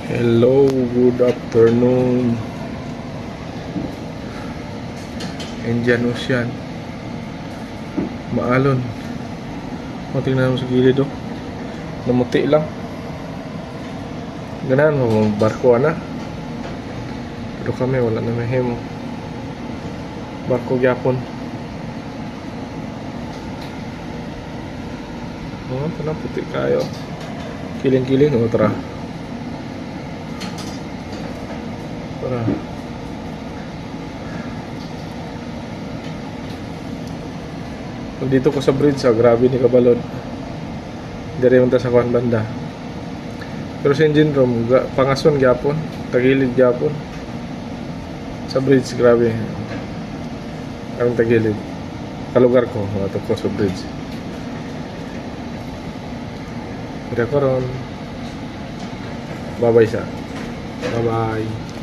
Hello, good afternoon. Indian Ocean. Maalon. O, tingnan mo sa gilid, oh. Namuti lang. Ganahan mo, barko na. Pero kami, wala na mahimo. Barko gyapon. Oh, ito na, puti kayo. Kiling-kiling, oh, tara. Tara. Dito ko sa bridge, grabe ni kabalod. Dari man ta sa kuan banda. Pero sa engine room, pangason gyapon, tagilid gyapon. Sa bridge, grabe. Ang tagilid. Kalugar ko, ato ko sa bridge. Kaya ko ron. Bye-bye sa. Bye-bye.